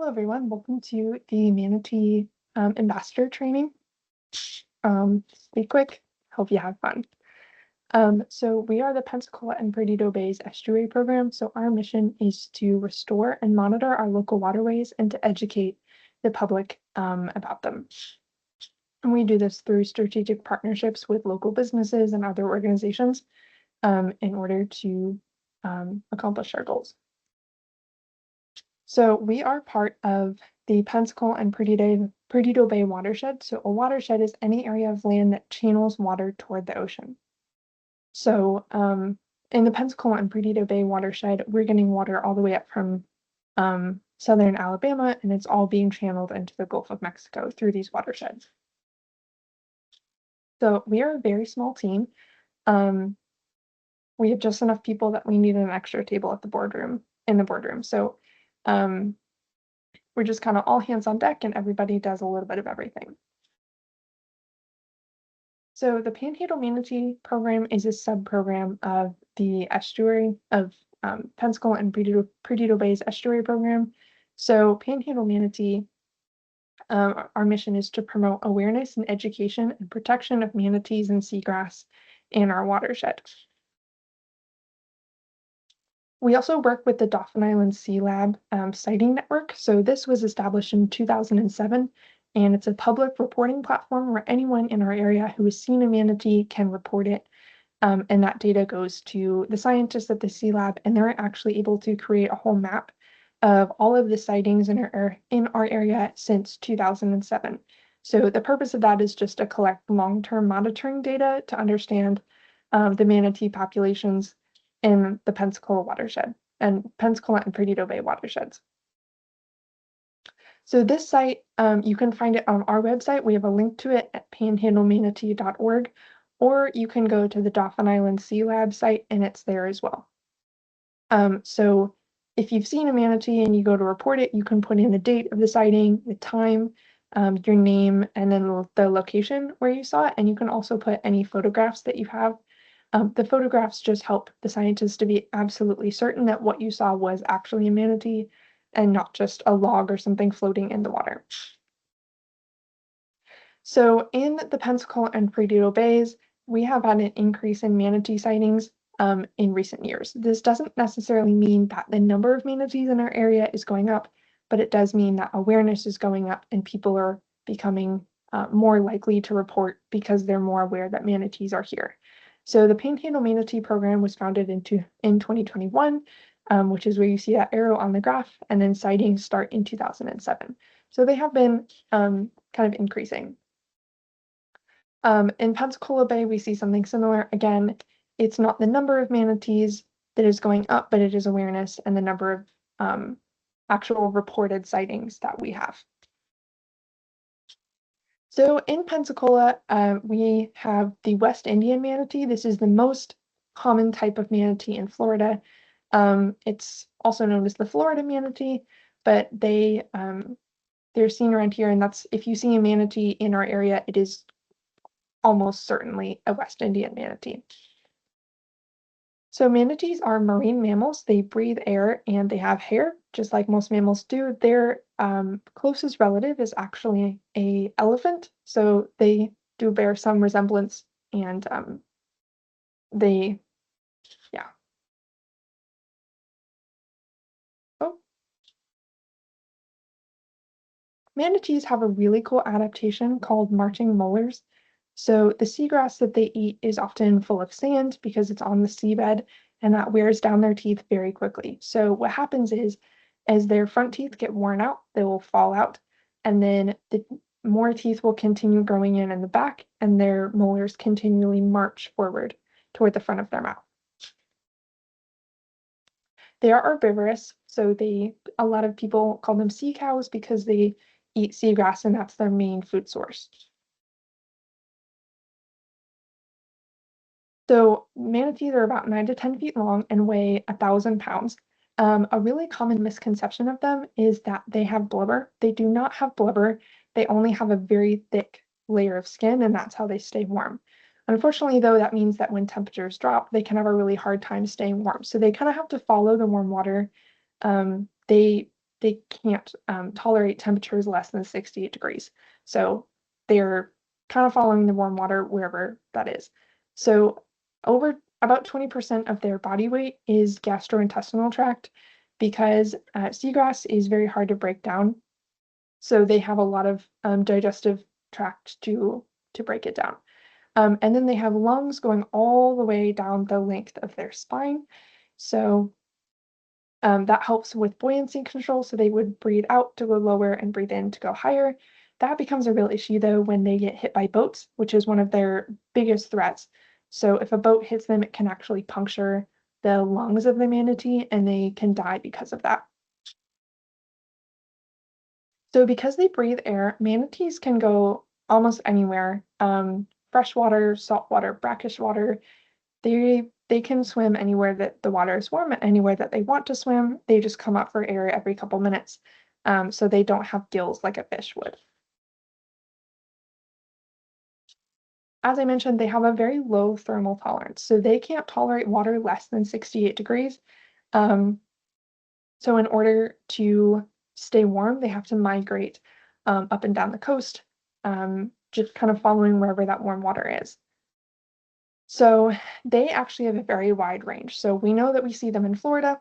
Hello, everyone. Welcome to the Manatee Ambassador Training. Be quick. Hope you have fun. So we are the Pensacola and Perdido Bays Estuary Program. So our mission is to restore and monitor our local waterways and to educate the public about them. And we do this through strategic partnerships with local businesses and other organizations in order to accomplish our goals. So we are part of the Pensacola and Perdido Bay watershed. So a watershed is any area of land that channels water toward the ocean. So in the Pensacola and Perdido Bay watershed, we're getting water all the way up from southern Alabama, and it's all being channeled into the Gulf of Mexico through these watersheds. So we are a very small team. We have just enough people that we need an extra table at the boardroom, in the boardroom. So we're just kind of all hands on deck and everybody does a little bit of everything. So the Panhandle Manatee program is a sub-program of the estuary of Pensacola and Perdido Bay's estuary program. So Panhandle Manatee, our mission is to promote awareness and education and protection of manatees and seagrass in our watershed. We also work with the Dauphin Island Sea Lab sighting network. So this was established in 2007, and it's a public reporting platform where anyone in our area who has seen a manatee can report it. And that data goes to the scientists at the Sea Lab, and they're actually able to create a whole map of all of the sightings in our area since 2007. So the purpose of that is just to collect long-term monitoring data to understand the manatee populations in the Pensacola watershed and Pensacola and Perdido Bay watersheds. So this site, you can find it on our website. We have a link to it at panhandlemanatee.org, or you can go to the Dauphin Island Sea Lab site and it's there as well. So if you've seen a manatee and you go to report it, you can put in the date of the sighting, the time, your name, and then the location where you saw it. And you can also put any photographs that you have. The photographs just help the scientists to be absolutely certain that what you saw was actually a manatee and not just a log or something floating in the water. So in the Pensacola and Perdido Bays, we have had an increase in manatee sightings in recent years. This doesn't necessarily mean that the number of manatees in our area is going up, but it does mean that awareness is going up and people are becoming more likely to report because they're more aware that manatees are here. So the Panhandle Manatee program was founded in 2021, which is where you see that arrow on the graph, and then sightings start in 2007. So they have been kind of increasing. In Pensacola Bay, we see something similar. Again, it's not the number of manatees that is going up, but it is awareness and the number of actual reported sightings that we have. So in Pensacola, we have the West Indian manatee. This is the most common type of manatee in Florida. It's also known as the Florida manatee, but they're seen around here, and that's if you see a manatee in our area, it is almost certainly a West Indian manatee. So manatees are marine mammals. They breathe air and they have hair, just like most mammals do. Their closest relative is actually an elephant, so they do bear some resemblance, and yeah. Oh, manatees have a really cool adaptation called marching molars. So the seagrass that they eat is often full of sand because it's on the seabed, and that wears down their teeth very quickly. So what happens is, as their front teeth get worn out, they will fall out, and then the more teeth will continue growing in the back, and their molars continually march forward toward the front of their mouth. They are herbivorous, so a lot of people call them sea cows because they eat seagrass and that's their main food source. So manatees are about 9 to 10 feet long and weigh 1,000 pounds. A really common misconception of them is that they have blubber. They do not have blubber. They only have a very thick layer of skin, and that's how they stay warm. Unfortunately, though, that means that when temperatures drop, they can have a really hard time staying warm. So they kind of have to follow the warm water. They they can't tolerate temperatures less than 68 degrees. So they're kind of following the warm water wherever that is. So over about 20% of their body weight is gastrointestinal tract because seagrass is very hard to break down. So they have a lot of digestive tract to break it down. And then they have lungs going all the way down the length of their spine. So that helps with buoyancy control. So they would breathe out to go lower and breathe in to go higher. That becomes a real issue though when they get hit by boats, which is one of their biggest threats. So if a boat hits them, it can actually puncture the lungs of the manatee and they can die because of that. So because they breathe air, manatees can go almost anywhere. Freshwater, saltwater, brackish water. They can swim anywhere that the water is warm, anywhere that they want to swim. They just come up for air every couple minutes. So they don't have gills like a fish would. As I mentioned, they have a very low thermal tolerance. So they can't tolerate water less than 68 degrees. Um, So in order to stay warm, they have to migrate up and down the coast, just kind of following wherever that warm water is. So they actually have a very wide range. So we know that we see them in Florida,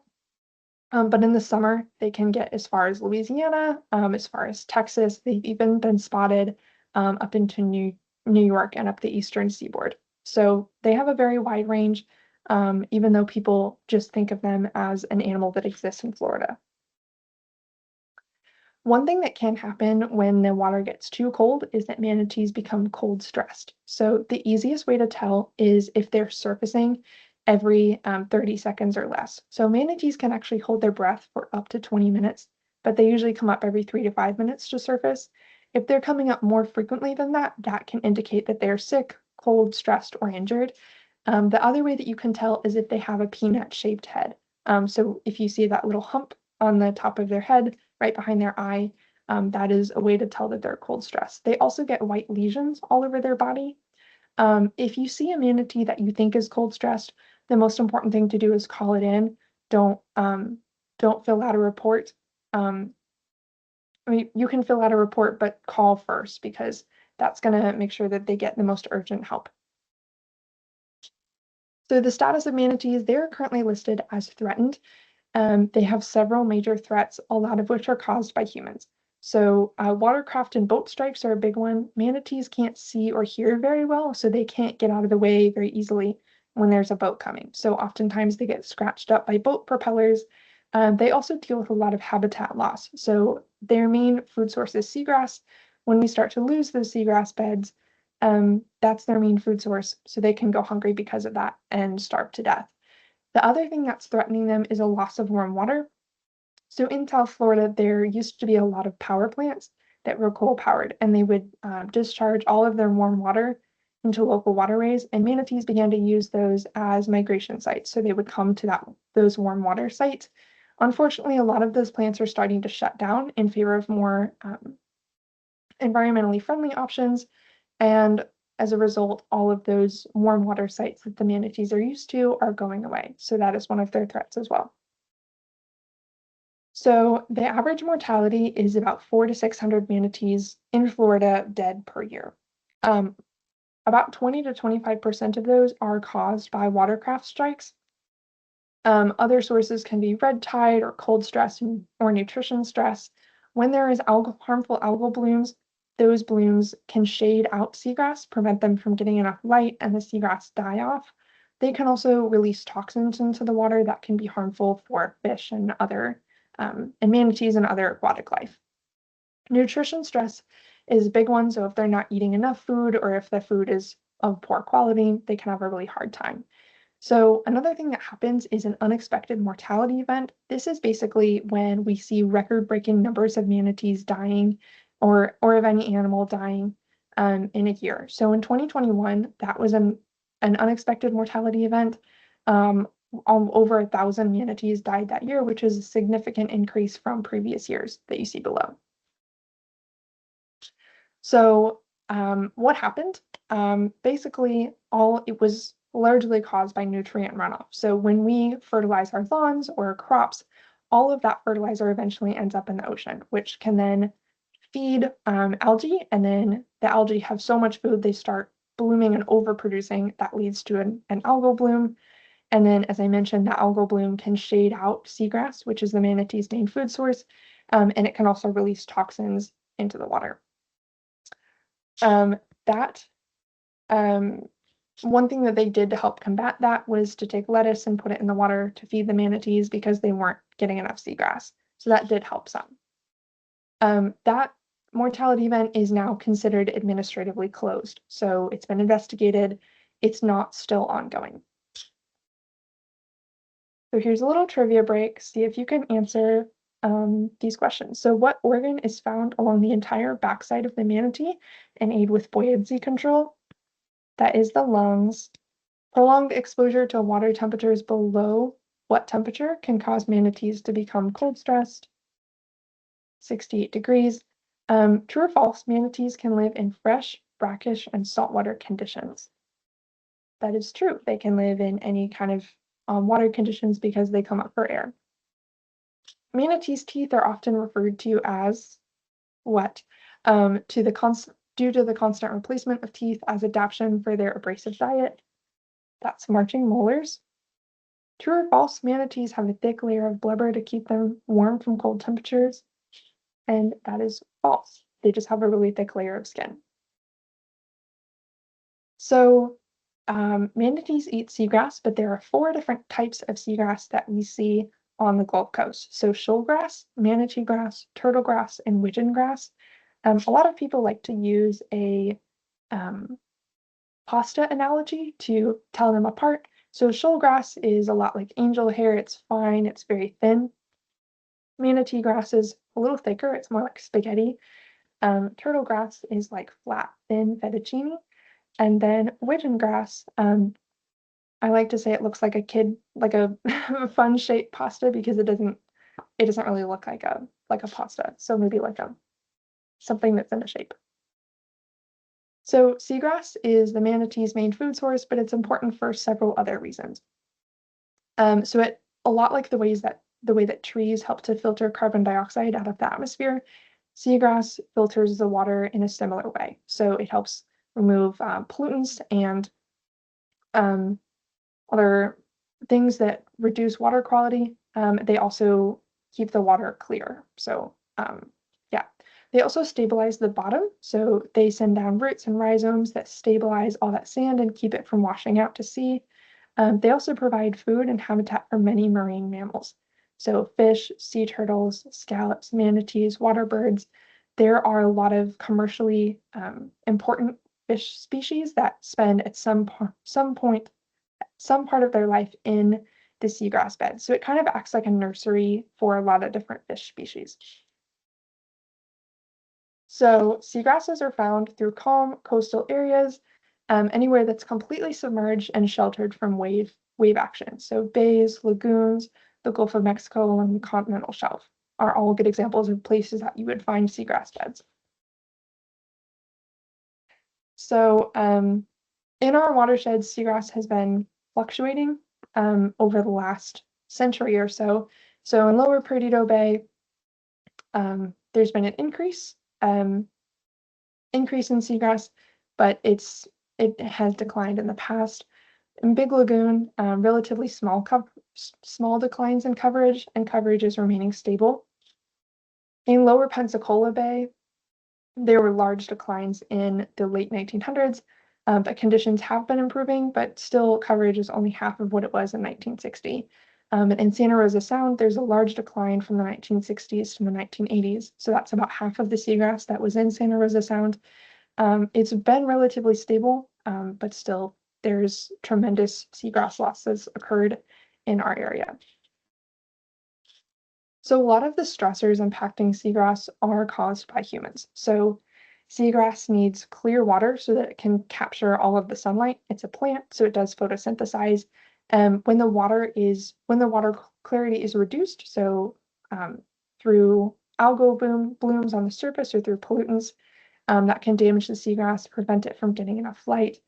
but in the summer they can get as far as Louisiana, as far as Texas. They've even been spotted up into New York and up the eastern seaboard. So they have a very wide range, even though people just think of them as an animal that exists in Florida. One thing that can happen when the water gets too cold is that manatees become cold stressed. So the easiest way to tell is if they're surfacing every 30 seconds or less. So manatees can actually hold their breath for up to 20 minutes, but they usually come up every 3 to 5 minutes to surface. If they're coming up more frequently than that, that can indicate that they're sick, cold, stressed, or injured. The other way that you can tell is if they have a peanut-shaped head. So if you see that little hump on the top of their head, right behind their eye, that is a way to tell that they're cold stressed. They also get white lesions all over their body. If you see a manatee that you think is cold stressed, the most important thing to do is call it in. Don't fill out a report. Um, I mean, you can fill out a report, but call first because that's going to make sure that they get the most urgent help. So the status of manatees, they're currently listed as threatened. They have several major threats, a lot of which are caused by humans. So watercraft and boat strikes are a big one. Manatees can't see or hear very well, so they can't get out of the way very easily when there's a boat coming. So oftentimes they get scratched up by boat propellers. They also deal with a lot of habitat loss. So their main food source is seagrass. When we start to lose those seagrass beds, that's their main food source. So they can go hungry because of that and starve to death. The other thing that's threatening them is a loss of warm water. So in South Florida, there used to be a lot of power plants that were coal powered, and they would discharge all of their warm water into local waterways, and manatees began to use those as migration sites. So they would come to those warm water sites. Unfortunately, a lot of those plants are starting to shut down in favor of more environmentally friendly options. And as a result, all of those warm water sites that the manatees are used to are going away. So that is one of their threats as well. So the average mortality is about 400 to 600 manatees in Florida dead per year. Um, about 20 to 25% of those are caused by watercraft strikes. Other sources can be red tide or cold stress or nutrition stress. When there is harmful algal blooms, those blooms can shade out seagrass, prevent them from getting enough light, and the seagrass die off. They can also release toxins into the water that can be harmful for fish and and manatees and other aquatic life. Nutrition stress is a big one, so if they're not eating enough food or if the food is of poor quality, they can have a really hard time. So another thing that happens is an unexpected mortality event. This is basically when we see record-breaking numbers of manatees dying or of any animal dying in a year. So in 2021, that was an unexpected mortality event. Over 1,000 manatees died that year, which is a significant increase from previous years that you see below. So what happened? Basically, it was largely caused by nutrient runoff. So when we fertilize our lawns or crops, all of that fertilizer eventually ends up in the ocean, which can then feed algae, and then the algae have so much food they start blooming and overproducing. That leads to an algal bloom. And then, as I mentioned, the algal bloom can shade out seagrass, which is the manatee's main food source, and it can also release toxins into the water. That one thing that they did to help combat that was to take lettuce and put it in the water to feed the manatees because they weren't getting enough seagrass. So that did help some. That mortality event is now considered administratively closed. So it's been investigated. It's not still ongoing. So here's a little trivia break. See if you can answer these questions. So what organ is found along the entire backside of the manatee and aid with buoyancy control? That is the lungs. Prolonged exposure to water temperatures below what temperature can cause manatees to become cold stressed? 68 degrees. True or false, manatees can live in fresh, brackish, and saltwater conditions. That is true. They can live in any kind of water conditions because they come up for air. Manatees' teeth are often referred to as what? Due to the constant replacement of teeth as adaptation for their abrasive diet. That's marching molars. True or false, manatees have a thick layer of blubber to keep them warm from cold temperatures. And that is false. They just have a really thick layer of skin. So manatees eat seagrass, but there are 4 different types of seagrass that we see on the Gulf Coast. So shoalgrass, manatee grass, turtle grass, and widgeon grass. A lot of people like to use a pasta analogy to tell them apart. So shoalgrass is a lot like angel hair. It's fine. It's very thin. Manatee grass is a little thicker. It's more like spaghetti. Turtle grass is like flat, thin fettuccine. And then widgeon grass, I like to say it looks like a fun shaped pasta because it doesn't really look like a pasta. So maybe like something that's in a shape. So seagrass is the manatee's main food source, but it's important for several other reasons. So it a lot like the way that trees help to filter carbon dioxide out of the atmosphere, seagrass filters the water in a similar way. So it helps remove pollutants and other things that reduce water quality. They also keep the water clear. So yeah, they also stabilize the bottom. So they send down roots and rhizomes that stabilize all that sand and keep it from washing out to sea. They also provide food and habitat for many marine mammals. So fish, sea turtles, scallops, manatees, water birds. There are a lot of commercially important fish species that spend at some point some part of their life in the seagrass bed. So it kind of acts like a nursery for a lot of different fish species. So seagrasses are found through calm coastal areas, anywhere that's completely submerged and sheltered from wave action. So bays, lagoons, the Gulf of Mexico, and the continental shelf are all good examples of places that you would find seagrass beds. So in our watersheds, seagrass has been fluctuating over the last century or so. So in Lower Perdido Bay, there's been an increase in seagrass, but it has declined in the past. In Big Lagoon, relatively small declines in coverage, and coverage is remaining stable. In Lower Pensacola Bay, there were large declines in the late 1900s, but conditions have been improving, but still coverage is only half of what it was in 1960. And in Santa Rosa Sound, there's a large decline from the 1960s to the 1980s. So that's about half of the seagrass that was in Santa Rosa Sound. It's been relatively stable, but still there's tremendous seagrass losses occurred in our area. So a lot of the stressors impacting seagrass are caused by humans. So seagrass needs clear water so that it can capture all of the sunlight. It's a plant, so it does photosynthesize. When the water clarity is reduced, so through algal blooms on the surface or through pollutants, that can damage the seagrass, prevent it from getting enough light.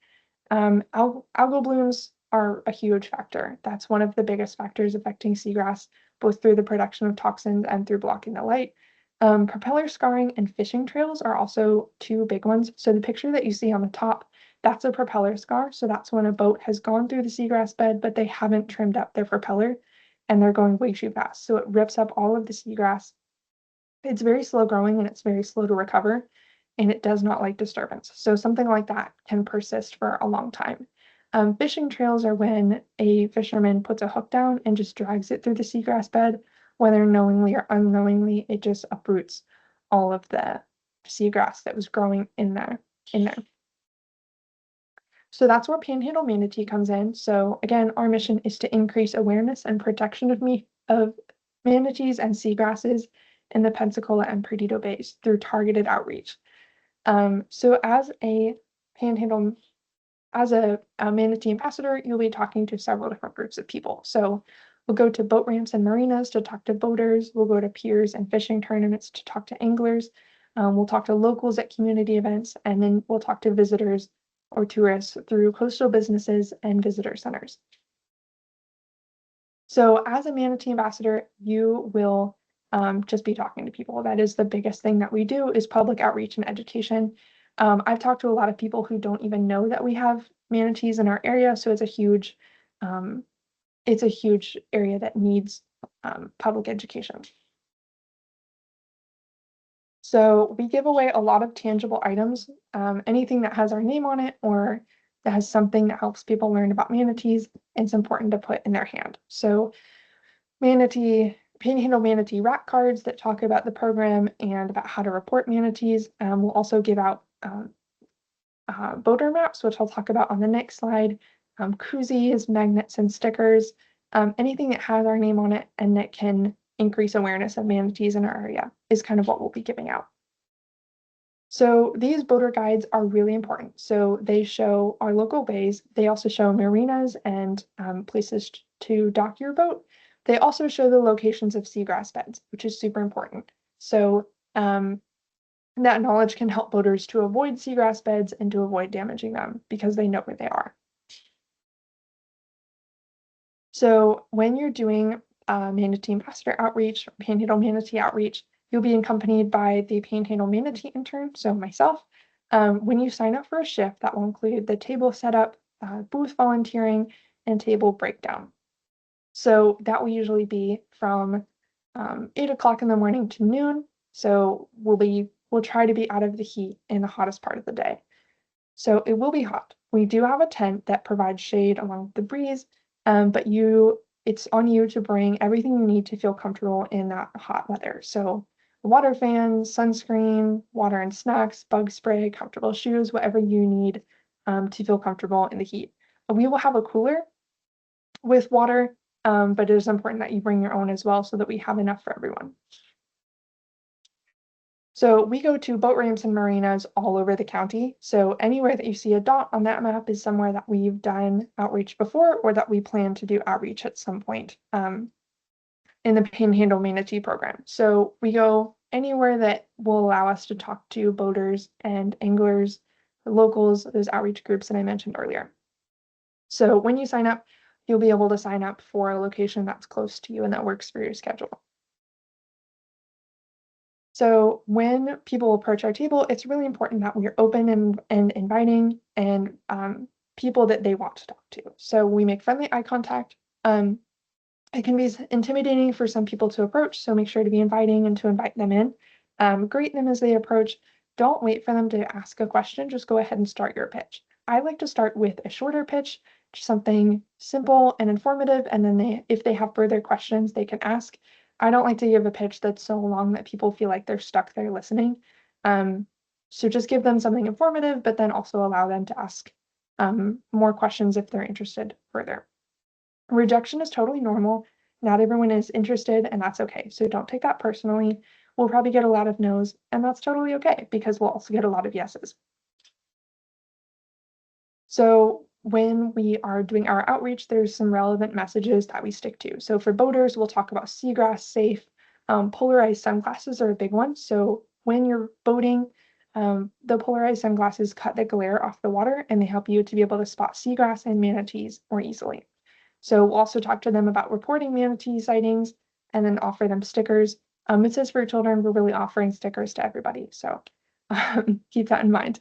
Algal blooms are a huge factor. That's one of the biggest factors affecting seagrass. both through the production of toxins and through blocking the light. Propeller scarring and fishing trails are also two big ones. So the picture that you see on the top, that's a propeller scar. So that's when a boat has gone through the seagrass bed, but they haven't trimmed up their propeller and they're going way too fast. So it rips up all of the seagrass. It's very slow growing and it's very slow to recover, and it does not like disturbance. So something like that can persist for a long time. Fishing trails are when a fisherman puts a hook down and just drags it through the seagrass bed, whether knowingly or unknowingly, it just uproots all of the seagrass that was growing in there. So that's where Panhandle Manatee comes in. So again, our mission is to increase awareness and protection of manatees and seagrasses in the Pensacola and Perdido Bays through targeted outreach. So as a manatee ambassador, you'll be talking to several different groups of people. So we'll go to boat ramps and marinas to talk to boaters. We'll go to piers and fishing tournaments to talk to anglers. We'll talk to locals at community events, and then we'll talk to visitors or tourists through coastal businesses and visitor centers. So as a manatee ambassador, you will just be talking to people. That is the biggest thing that we do is public outreach and education. I've talked to a lot of people who don't even know that we have manatees in our area, so um, it's a huge area that needs public education. So we give away a lot of tangible items, anything that has our name on it or that has something that helps people learn about manatees, it's important to put in their hand. So Panhandle Manatee rack cards that talk about the program and about how to report manatees. We'll also give out boater maps, which I'll talk about on the next slide, koozies, magnets, and stickers, anything that has our name on it and that can increase awareness of manatees in our area is kind of what we'll be giving out. So these boater guides are really important. So they show our local bays. They also show marinas and places to dock your boat. They also show the locations of seagrass beds, which is super important. So that knowledge can help boaters to avoid seagrass beds and to avoid damaging them because they know where they are. So when you're doing manatee ambassador outreach, or Panhandle Manatee outreach, you'll be accompanied by the Panhandle Manatee intern, so myself. When you sign up for a shift, that will include the table setup, booth volunteering, and table breakdown. So that will usually be from 8 o'clock in the morning to noon. So we'll try to be out of the heat in the hottest part of the day. So it will be hot. We do have a tent that provides shade along with the breeze, but it's on you to bring everything you need to feel comfortable in that hot weather. So water fans, sunscreen, water and snacks, bug spray, comfortable shoes, whatever you need to feel comfortable in the heat. We will have a cooler with water, but it is important that you bring your own as well so that we have enough for everyone. So we go to boat ramps and marinas all over the county. So anywhere that you see a dot on that map is somewhere that we've done outreach before or that we plan to do outreach at some point in the Panhandle Manatee program. So we go anywhere that will allow us to talk to boaters and anglers, locals, those outreach groups that I mentioned earlier. So when you sign up, you'll be able to sign up for a location that's close to you and that works for your schedule. So when people approach our table, it's really important that we're open and inviting and people that they want to talk to. So we make friendly eye contact. It can be intimidating for some people to approach, so make sure to be inviting and to invite them in. Greet them as they approach. Don't wait for them to ask a question, just go ahead and start your pitch. I like to start with a shorter pitch, something simple and informative, and then if they have further questions, they can ask. I don't like to give a pitch that's so long that people feel like they're stuck there listening. So just give them something informative, but then also allow them to ask more questions if they're interested further. Rejection is totally normal. Not everyone is interested, and that's okay. So don't take that personally. We'll probably get a lot of no's, and that's totally okay because we'll also get a lot of yeses. So when we are doing our outreach, there's some relevant messages that we stick to. So for boaters, we'll talk about seagrass safe. Polarized sunglasses are a big one. So when you're boating, the polarized sunglasses cut the glare off the water and they help you to be able to spot seagrass and manatees more easily. So we'll also talk to them about reporting manatee sightings, and then offer them stickers. It says for children, we're really offering stickers to everybody, so keep that in mind.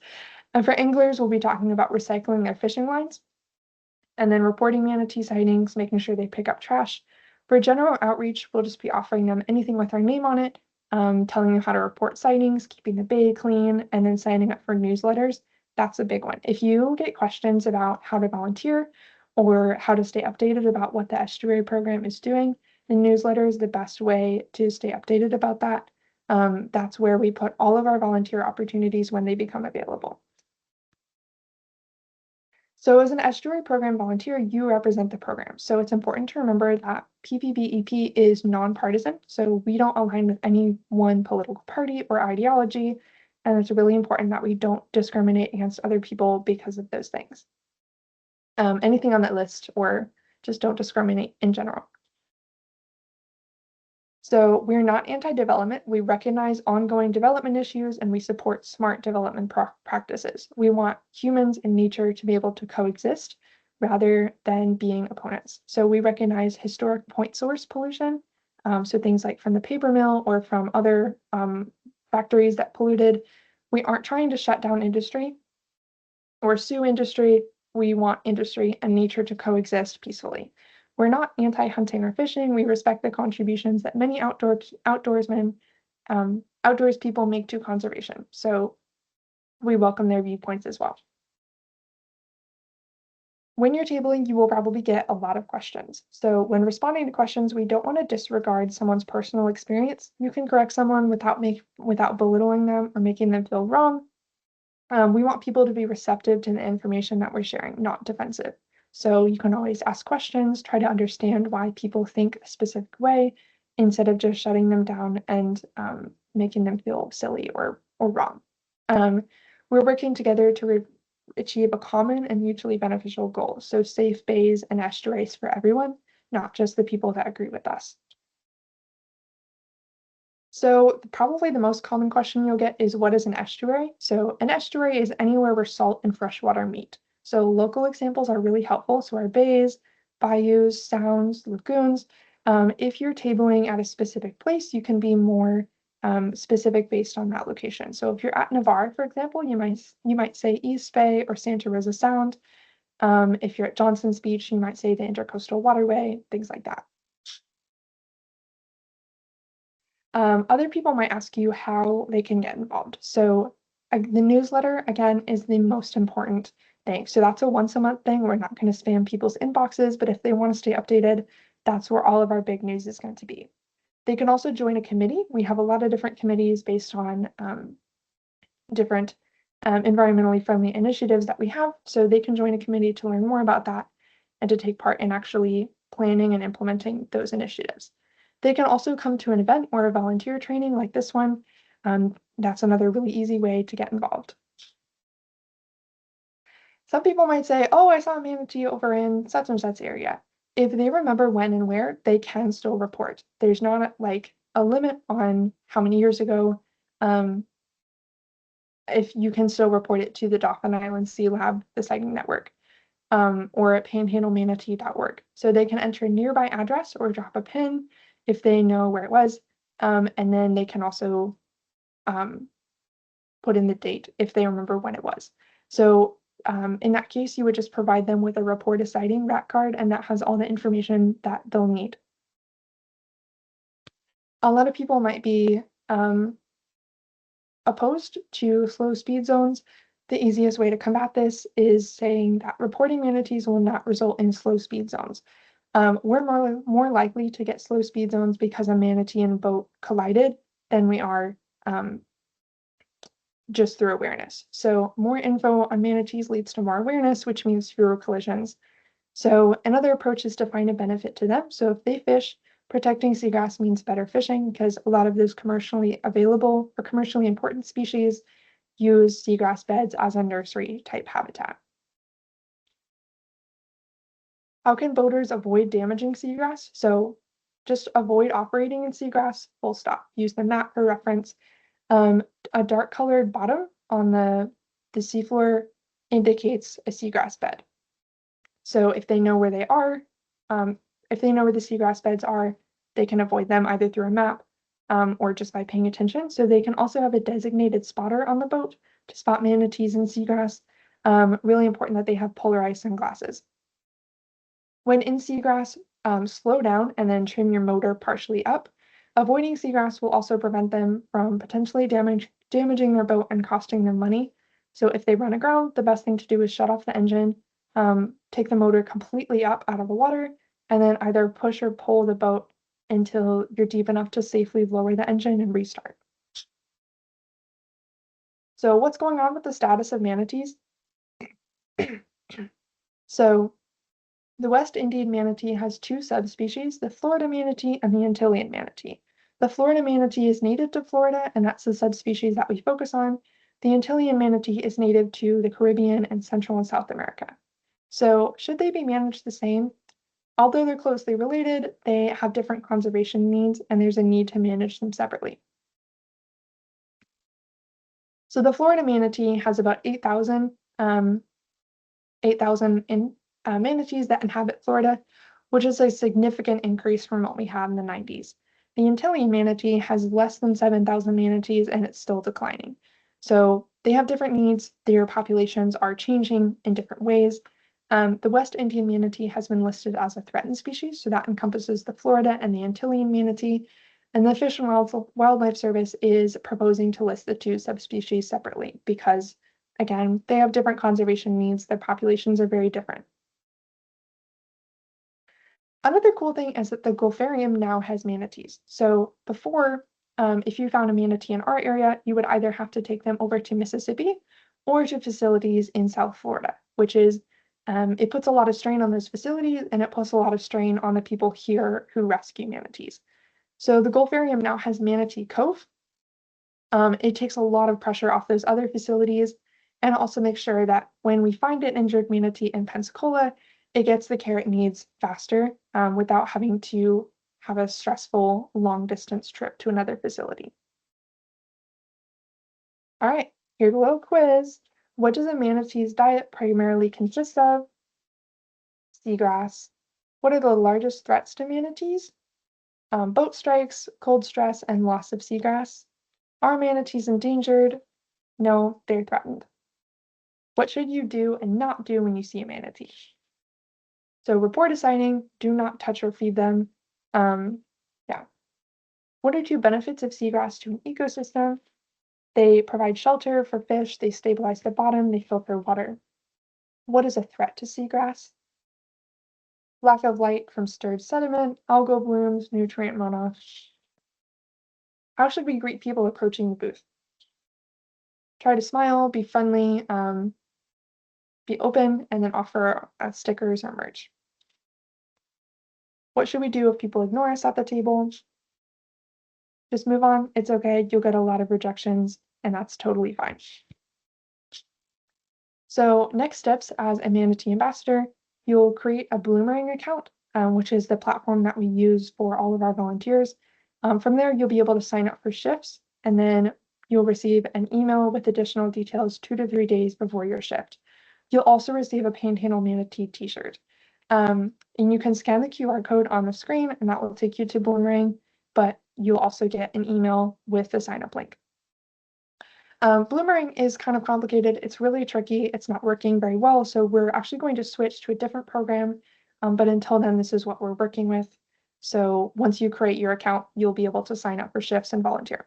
And for anglers, we'll be talking about recycling their fishing lines and then reporting manatee sightings, making sure they pick up trash. For general outreach, we'll just be offering them anything with our name on it, telling them how to report sightings, keeping the bay clean, and then signing up for newsletters. That's a big one. If you get questions about how to volunteer or how to stay updated about what the estuary program is doing, the newsletter is the best way to stay updated about that. That's where we put all of our volunteer opportunities when they become available. So as an estuary program volunteer, you represent the program. So it's important to remember that PPBEP is nonpartisan. So we don't align with any one political party or ideology. And it's really important that we don't discriminate against other people because of those things. Anything on that list, or just don't discriminate in general. So we're not anti-development. We recognize ongoing development issues and we support smart development practices. We want humans and nature to be able to coexist rather than being opponents. So we recognize historic point source pollution. So things like from the paper mill or from other factories that polluted. We aren't trying to shut down industry or sue industry. We want industry and nature to coexist peacefully. We're not anti-hunting or fishing. We respect the contributions that many outdoorsmen, outdoors people make to conservation. So we welcome their viewpoints as well. When you're tabling, you will probably get a lot of questions. So when responding to questions, we don't want to disregard someone's personal experience. You can correct someone without belittling them or making them feel wrong. We want people to be receptive to the information that we're sharing, not defensive. So you can always ask questions, try to understand why people think a specific way, instead of just shutting them down and making them feel silly or wrong. We're working together to achieve a common and mutually beneficial goal. So safe bays and estuaries for everyone, not just the people that agree with us. So probably the most common question you'll get is, what is an estuary? So an estuary is anywhere where salt and freshwater meet. So local examples are really helpful. So our bays, bayous, sounds, lagoons. If you're tabling at a specific place, you can be more specific based on that location. So if you're at Navarre, for example, you might say East Bay or Santa Rosa Sound. If you're at Johnson's Beach, you might say the Intercoastal Waterway, things like that. Other people might ask you how they can get involved. So the newsletter, again, is the most important thing. So that's a once a month thing. We're not going to spam people's inboxes, but if they want to stay updated, that's where all of our big news is going to be. They can also join a committee. We have a lot of different committees based on different environmentally friendly initiatives that we have. So they can join a committee to learn more about that and to take part in actually planning and implementing those initiatives. They can also come to an event or a volunteer training like this one. That's another really easy way to get involved. Some people might say, oh, I saw a manatee over in such and such area. If they remember when and where, they can still report. There's not like a limit on how many years ago. If you can still report it to the Dauphin Island Sea Lab, the sighting network, or at panhandlemanatee.org. So they can enter a nearby address or drop a pin if they know where it was. And then they can also put in the date if they remember when it was. So in that case, you would just provide them with a report a sighting rack card, and that has all the information that they'll need. A lot of people might be opposed to slow speed zones. The easiest way to combat this is saying that reporting manatees will not result in slow speed zones. We're more likely to get slow speed zones because a manatee and boat collided than we are just through awareness. So more info on manatees leads to more awareness, which means fewer collisions. So another approach is to find a benefit to them. So if they fish, protecting seagrass means better fishing because a lot of those commercially available or commercially important species use seagrass beds as a nursery type habitat. How can boaters avoid damaging seagrass? So just avoid operating in seagrass, full stop. Use the map for reference. A dark colored bottom on the seafloor indicates a seagrass bed. So if they know where they are, if they know where the seagrass beds are, they can avoid them either through a map or just by paying attention. So they can also have a designated spotter on the boat to spot manatees and seagrass. Really important that they have polarized sunglasses. When in seagrass, slow down and then trim your motor partially up. Avoiding seagrass will also prevent them from potentially damaging their boat and costing them money. So if they run aground, the best thing to do is shut off the engine, take the motor completely up out of the water, and then either push or pull the boat until you're deep enough to safely lower the engine and restart. So what's going on with the status of manatees? So the West Indian manatee has two subspecies, the Florida manatee and the Antillean manatee. The Florida manatee is native to Florida, and that's the subspecies that we focus on. The Antillean manatee is native to the Caribbean and Central and South America. So should they be managed the same? Although they're closely related, they have different conservation needs, and there's a need to manage them separately. So the Florida manatee has about 8,000 manatees that inhabit Florida, which is a significant increase from what we had in the 90s. The Antillean manatee has less than 7,000 manatees and it's still declining. So they have different needs. Their populations are changing in different ways. The West Indian manatee has been listed as a threatened species, so that encompasses the Florida and the Antillean manatee. And the Fish and Wildlife Service is proposing to list the two subspecies separately because, again, they have different conservation needs. Their populations are very different. Another cool thing is that the Gulfarium now has manatees. So before, if you found a manatee in our area, you would either have to take them over to Mississippi or to facilities in South Florida, which is, it puts a lot of strain on those facilities and it puts a lot of strain on the people here who rescue manatees. So the Gulfarium now has Manatee Cove. It takes a lot of pressure off those other facilities and also makes sure that when we find an injured manatee in Pensacola, it gets the care it needs faster without having to have a stressful long distance trip to another facility. All right, here's a little quiz. What does a manatee's diet primarily consist of? Seagrass. What are the largest threats to manatees? Boat strikes, cold stress, and loss of seagrass. Are manatees endangered? No, they're threatened. What should you do and not do when you see a manatee? So report a sighting, do not touch or feed them. Yeah. What are two benefits of seagrass to an ecosystem? They provide shelter for fish, they stabilize the bottom, they filter water. What is a threat to seagrass? Lack of light from stirred sediment, algal blooms, nutrient runoff. How should we greet people approaching the booth? Try to smile, be friendly, be open, and then offer stickers or merch. What should we do if people ignore us at the table? Just move on. It's okay. You'll get a lot of rejections, and that's totally fine. So next steps as a Manatee ambassador, you'll create a Bloomerang account, which is the platform that we use for all of our volunteers. From there, you'll be able to sign up for shifts, and then you'll receive an email with additional details 2 to 3 days before your shift. You'll also receive a Panhandle Manatee t-shirt. And you can scan the QR code on the screen, and that will take you to Bloomerang, but you'll also get an email with the sign-up link. Bloomerang is kind of complicated. It's really tricky. It's not working very well, so we're actually going to switch to a different program, but until then, this is what we're working with. So once you create your account, you'll be able to sign up for shifts and volunteer.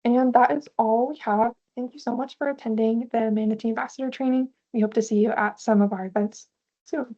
And that is all we have. Thank you so much for attending the Manatee Ambassador training. We hope to see you at some of our events soon.